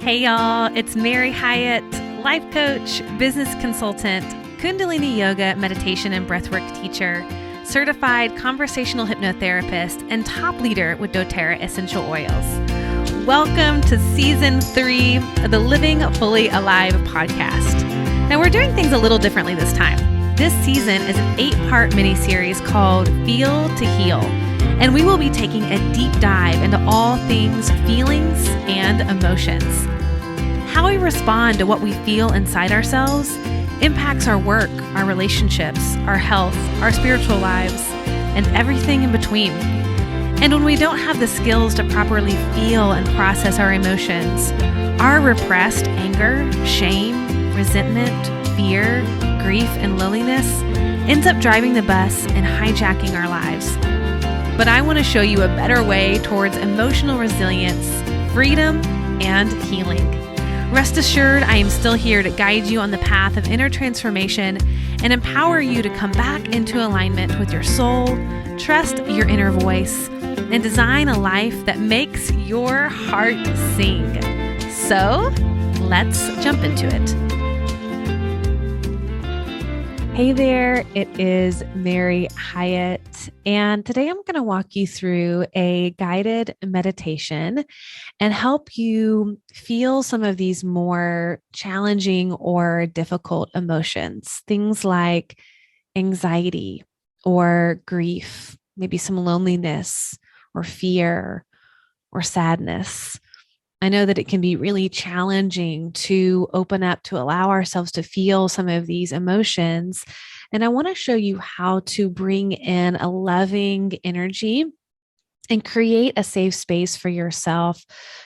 Hey y'all, it's Mary Hyatt, life coach, business consultant, Kundalini Yoga meditation and breathwork teacher, certified conversational hypnotherapist, and top leader with doTERRA essential oils. Welcome to season 3 of the Living Fully Alive podcast. Now we're doing things a little differently this time. This season is an 8-part mini-series called Feel to Heal. And we will be taking a deep dive into all things feelings and emotions. How we respond to what we feel inside ourselves impacts our work, our relationships, our health, our spiritual lives, and everything in between. And when we don't have the skills to properly feel and process our emotions, our repressed anger, shame, resentment, fear, grief, and loneliness ends up driving the bus and hijacking our lives. But I want to show you a better way towards emotional resilience, freedom, and healing. Rest assured, I am still here to guide you on the path of inner transformation and empower you to come back into alignment with your soul, trust your inner voice, and design a life that makes your heart sing. So, let's jump into it. Hey there, it is Mary Hyatt, and today I'm going to walk you through a guided meditation and help you feel some of these more challenging or difficult emotions, things like anxiety or grief, maybe some loneliness or fear or sadness. I know that it can be really challenging to open up, to allow ourselves to feel some of these emotions. And I want to show you how to bring in a loving energy and create a safe space for yourself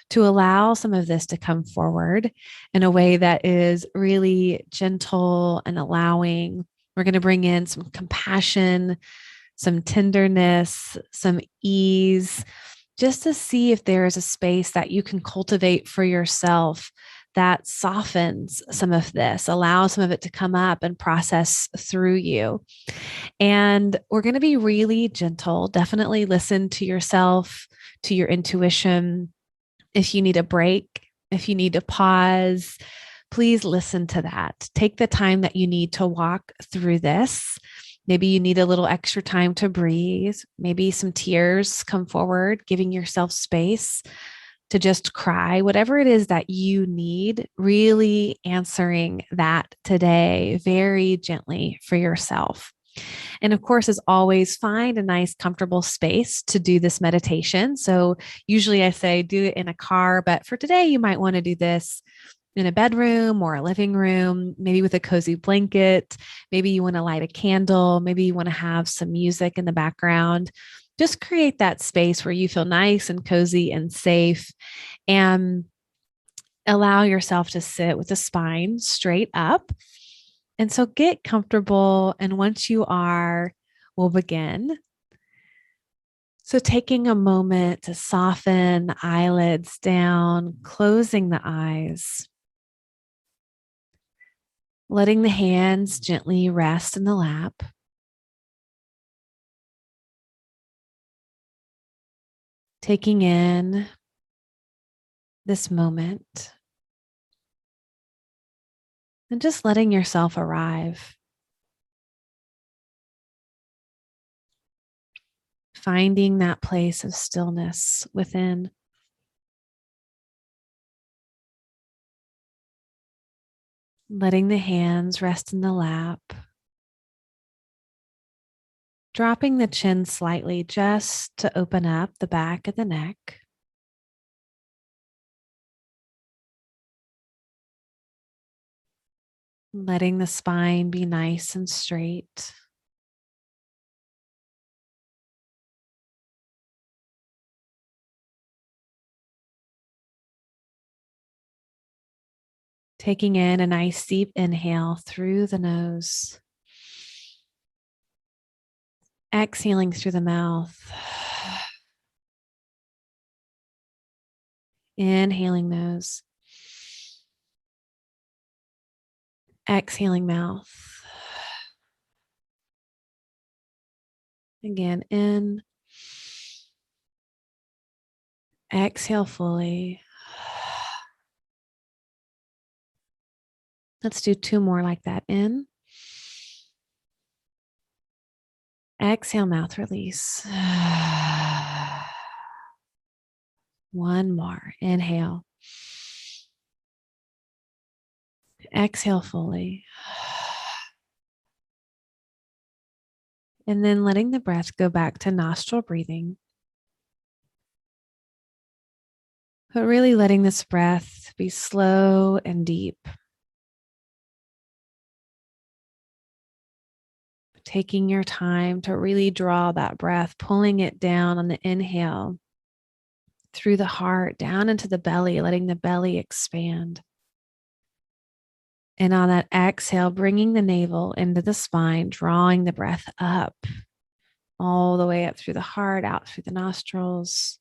to allow some of this to come forward in a way that is really gentle and allowing. We're going to bring in some compassion, some tenderness, some ease, just to see if there is a space that you can cultivate for yourself that softens some of this, allows some of it to come up and process through you. And we're going to be really gentle. Definitely listen to yourself, to your intuition. If you need a break, if you need to pause, please listen to that. Take the time that you need to walk through this. Maybe you need a little extra time to breathe. Maybe some tears come forward, giving yourself space to just cry, whatever it is that you need, really answering that today very gently for yourself. And of course, as always, find a nice, comfortable space to do this meditation. So usually I say do it in a car, but for today, you might want to do this in a bedroom or a living room, maybe with a cozy blanket. Maybe you want to light a candle. Maybe you want to have some music in the background. Just create that space where you feel nice and cozy and safe, and allow yourself to sit with the spine straight up. And so get comfortable. And once you are, we'll begin. So taking a moment to soften the eyelids down, closing the eyes. Letting the hands gently rest in the lap. Taking in this moment. And just letting yourself arrive. Finding that place of stillness within. Letting the hands rest in the lap. Dropping the chin slightly just to open up the back of the neck. Letting the spine be nice and straight. Taking in a nice deep inhale through the nose. Exhaling through the mouth. Inhaling nose. Exhaling mouth. Again, in. Exhale fully. Let's do two more like that. In, exhale, mouth release. One more. Inhale. Exhale fully. And then letting the breath go back to nostril breathing. But really letting this breath be slow and deep. Taking your time to really draw that breath, pulling it down on the inhale through the heart, down into the belly, letting the belly expand. And on that exhale, bringing the navel into the spine, drawing the breath up, all the way up through the heart, out through the nostrils.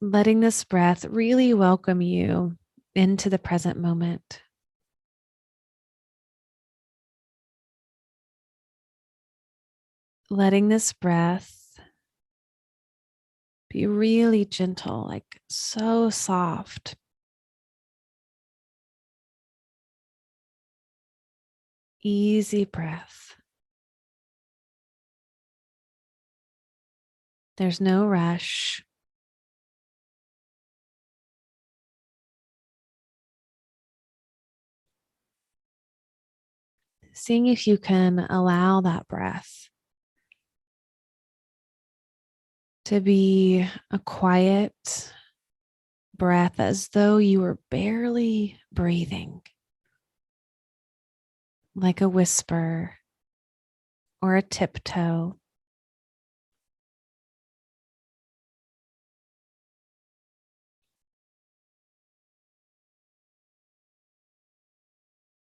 Letting this breath really welcome you into the present moment. Letting this breath be really gentle, like so soft. Easy breath. There's no rush. Seeing if you can allow that breath to be a quiet breath as though you were barely breathing, like a whisper or a tiptoe.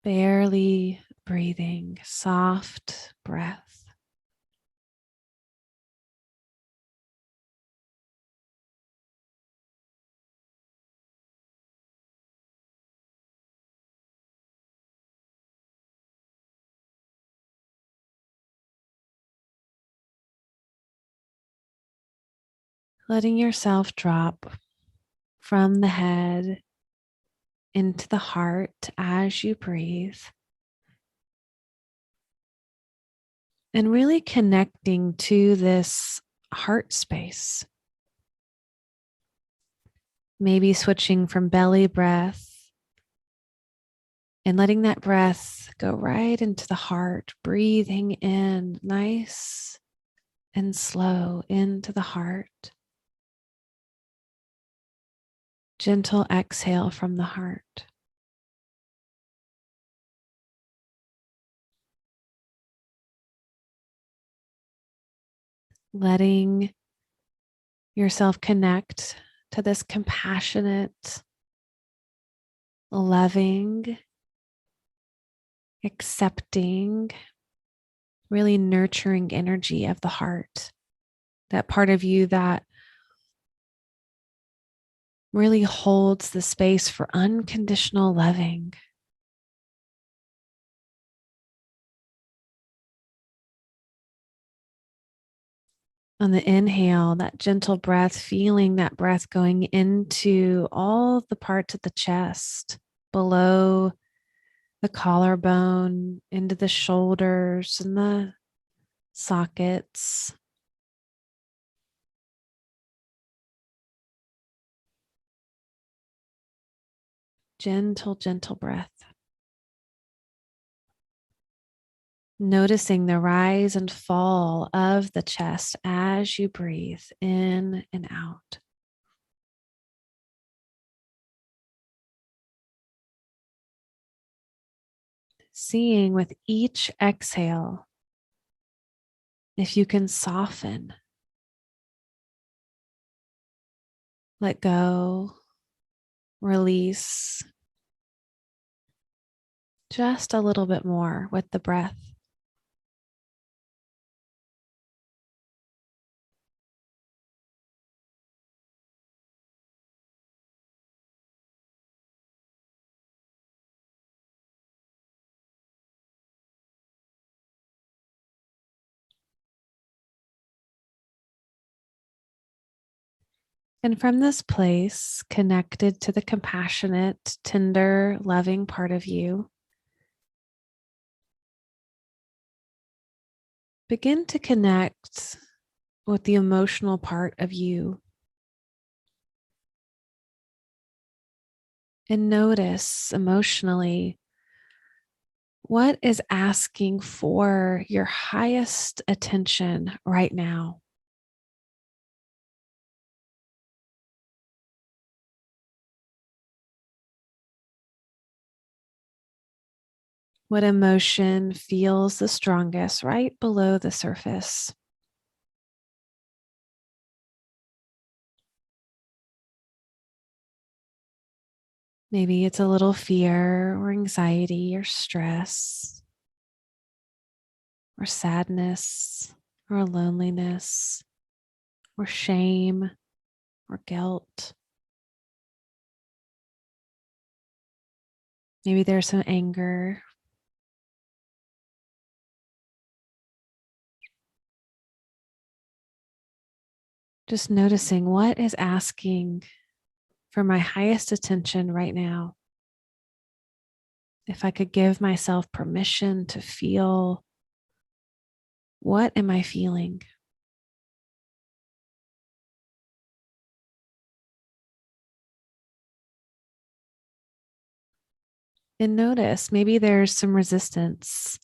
Barely breathing, soft breath. Letting yourself drop from the head into the heart as you breathe. And really connecting to this heart space. Maybe switching from belly breath and letting that breath go right into the heart, breathing in nice and slow into the heart. Gentle exhale from the heart. Letting yourself connect to this compassionate, loving, accepting, really nurturing energy of the heart. That part of you that really holds the space for unconditional loving. On the inhale, that gentle breath, feeling that breath going into all the parts of the chest, below the collarbone, into the shoulders and the sockets. Gentle, gentle breath. Noticing the rise and fall of the chest as you breathe in and out. Seeing with each exhale if you can soften, let go, release just a little bit more with the breath. And from this place, connected to the compassionate, tender, loving part of you, begin to connect with the emotional part of you and notice emotionally what is asking for your highest attention right now. What emotion feels the strongest right below the surface? Maybe it's a little fear or anxiety or stress or sadness or loneliness or shame or guilt. Maybe there's some anger. Just noticing what is asking for my highest attention right now. If I could give myself permission to feel, what am I feeling? And notice maybe there's some resistance.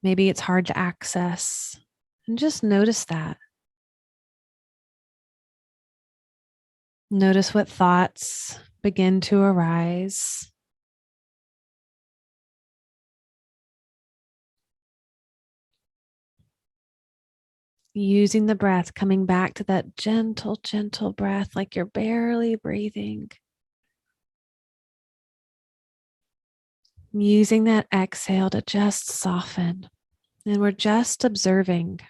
Maybe it's hard to access. And just notice that. Notice what thoughts begin to arise. Using the breath, coming back to that gentle, gentle breath, like you're barely breathing. Using that exhale to just soften. And we're just observing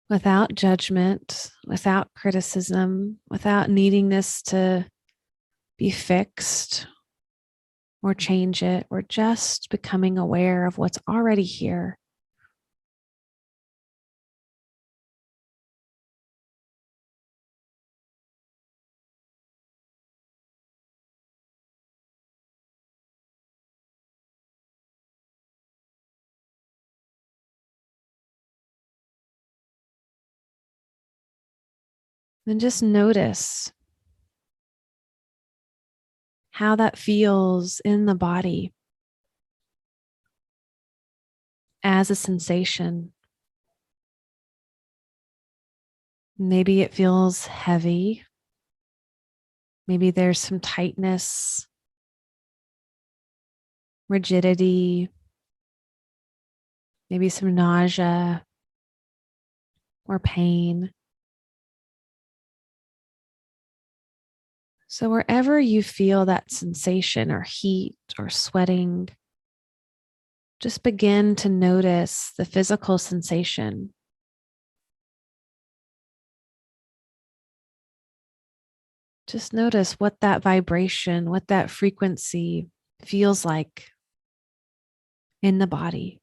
without judgment, without criticism, without needing this to be fixed or change it. We're just becoming aware of what's already here. And just notice how that feels in the body as a sensation. Maybe it feels heavy. Maybe there's some tightness, rigidity, maybe some nausea or pain. So, wherever you feel that sensation or heat or sweating, just begin to notice the physical sensation. Just notice what that vibration, what that frequency feels like in the body.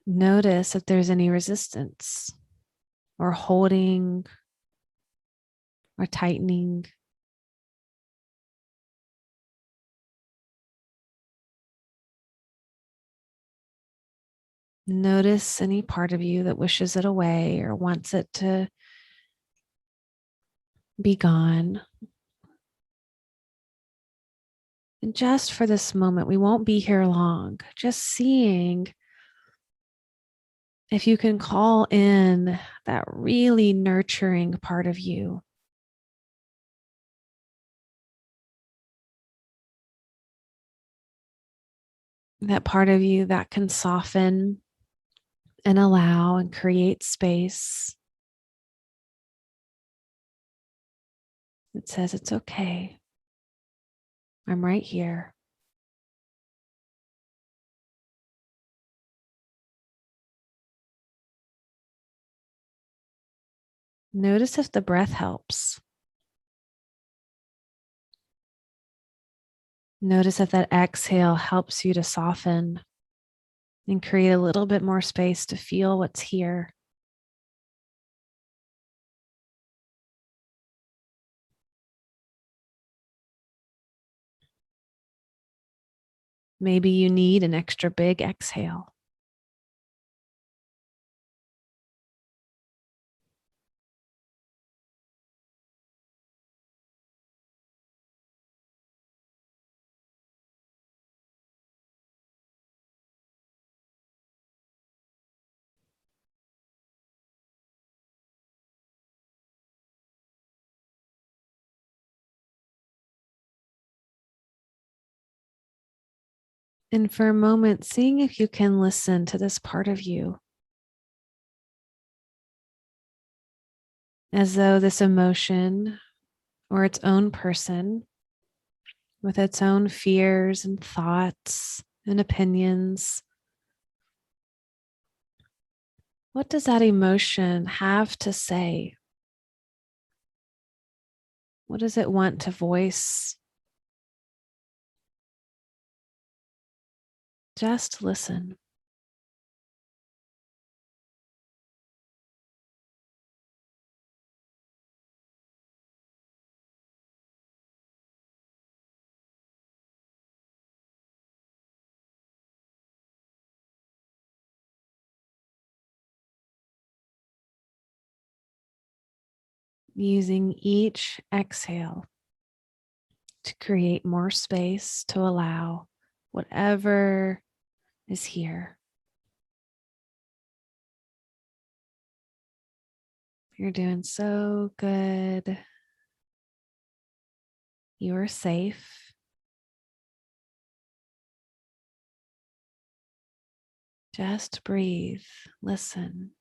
Notice if there's any resistance or holding or tightening. Notice any part of you that wishes it away or wants it to be gone. And just for this moment, we won't be here long, just seeing if you can call in that really nurturing part of you. That part of you that can soften and allow and create space. It says, it's okay. I'm right here. Notice if the breath helps. Notice that that exhale helps you to soften and create a little bit more space to feel what's here. Maybe you need an extra big exhale. And for a moment, seeing if you can listen to this part of you as though this emotion or its own person with its own fears and thoughts and opinions. What does that emotion have to say? What does it want to voice? Just listen. Using each exhale to create more space to allow whatever is here. You're doing so good. You are safe. Just breathe, listen.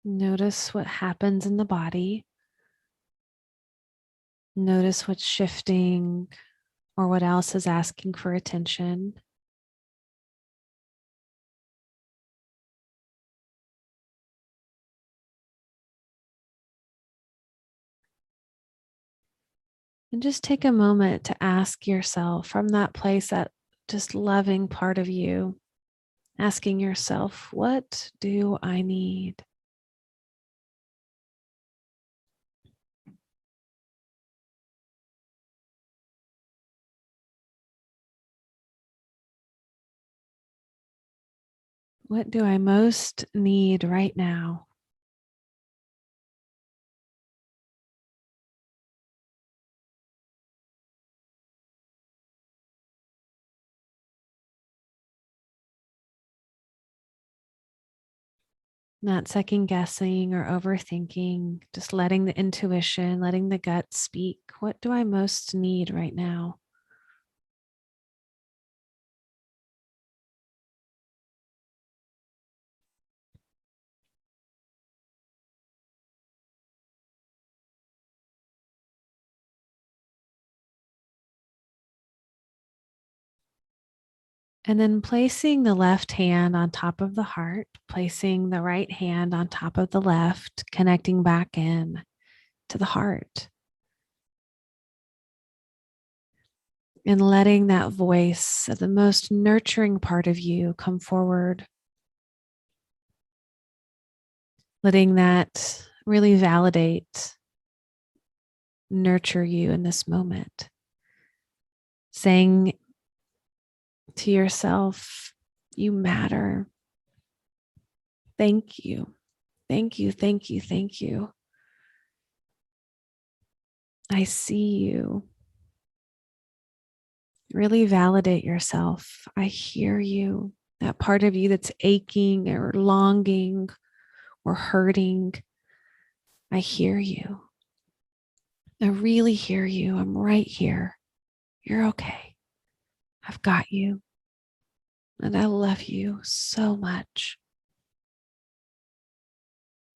Notice what happens in the body. Notice what's shifting or what else is asking for attention. And just take a moment to ask yourself from that place, that just loving part of you, asking yourself, what do I need? What do I most need right now? Not second guessing or overthinking, just letting the intuition, letting the gut speak. What do I most need right now? And then placing the left hand on top of the heart, placing the right hand on top of the left, connecting back in to the heart. And letting that voice of the most nurturing part of you come forward. Letting that really validate, nurture you in this moment. Saying to yourself, you matter. Thank you. Thank you. Thank you. Thank you. I see you. Really validate yourself. I hear you. That part of you that's aching or longing or hurting. I hear you. I really hear you. I'm right here. You're okay. I've got you. And I love you so much.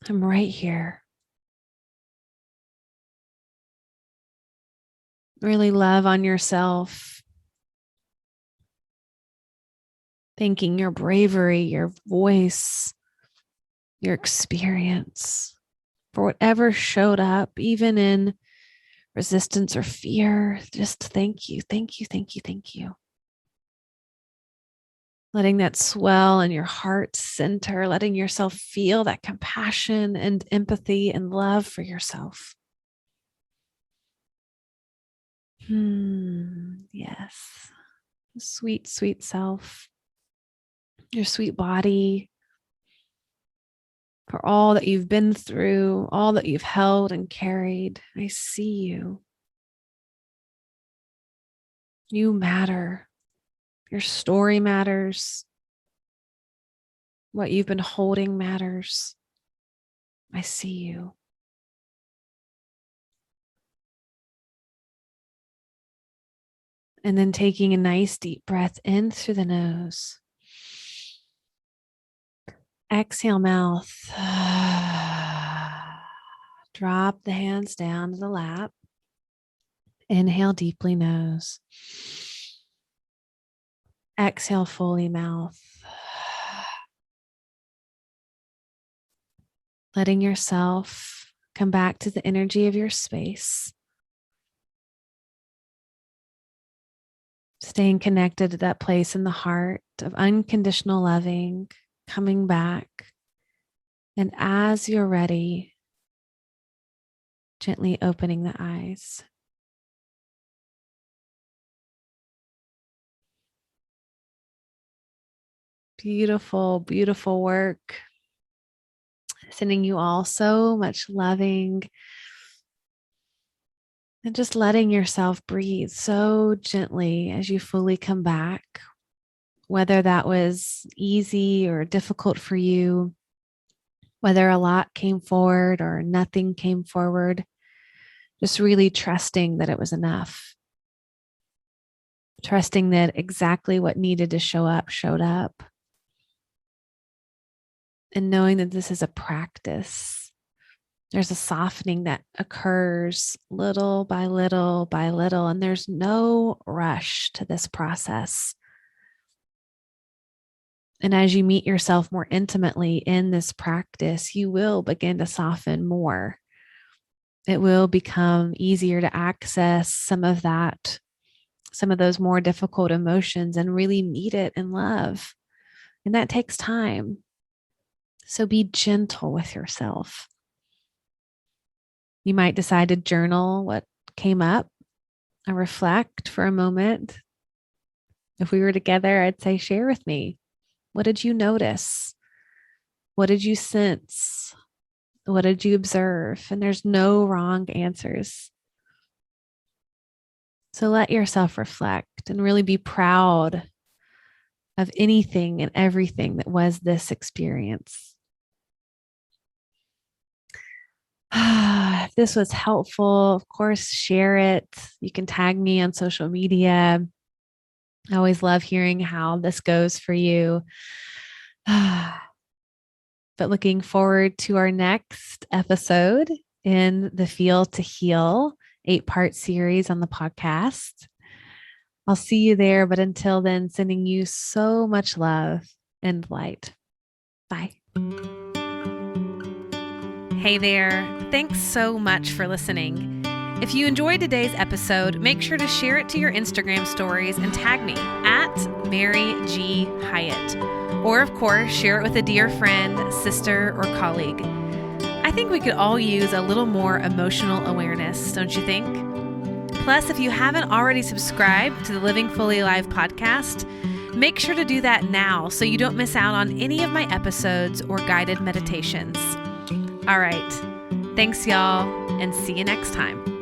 I'm right here. Really love on yourself. Thanking your bravery, your voice, your experience for whatever showed up, even in resistance or fear. Just thank you, thank you, thank you, thank you. Letting that swell in your heart center, letting yourself feel that compassion and empathy and love for yourself. Yes. Sweet, sweet self, your sweet body, for all that you've been through, all that you've held and carried. I see you. You matter. Your story matters. What you've been holding matters. I see you. And then taking a nice deep breath in through the nose. Exhale, mouth. Drop the hands down to the lap. Inhale deeply, nose. Exhale fully, mouth. Letting yourself come back to the energy of your space. Staying connected to that place in the heart of unconditional loving, coming back. And as you're ready, gently opening the eyes. Beautiful, beautiful work. Sending you all so much loving and just letting yourself breathe so gently as you fully come back, whether that was easy or difficult for you, whether a lot came forward or nothing came forward, just really trusting that it was enough. Trusting that exactly what needed to show up showed up. And knowing that this is a practice. There's a softening that occurs little by little by little, and there's no rush to this process. And as you meet yourself more intimately in this practice, you will begin to soften more. It will become easier to access some of those more difficult emotions and really meet it in love. And that takes time. So be gentle with yourself. You might decide to journal what came up and reflect for a moment. If we were together, I'd say, share with me. What did you notice? What did you sense? What did you observe? And there's no wrong answers. So let yourself reflect and really be proud of anything and everything that was this experience. If this was helpful, of course, share it. You can tag me on social media. I always love hearing how this goes for you. But looking forward to our next episode in the Feel to Heal 8-part series on the podcast. I'll see you there. But until then, sending you so much love and light. Bye. Hey there. Thanks so much for listening. If you enjoyed today's episode, make sure to share it to your Instagram stories and tag me at Mary G. Hyatt. Or, of course, share it with a dear friend, sister, or colleague. I think we could all use a little more emotional awareness, don't you think? Plus, if you haven't already subscribed to the Living Fully Alive podcast, make sure to do that now so you don't miss out on any of my episodes or guided meditations. All right. Thanks, y'all, and see you next time.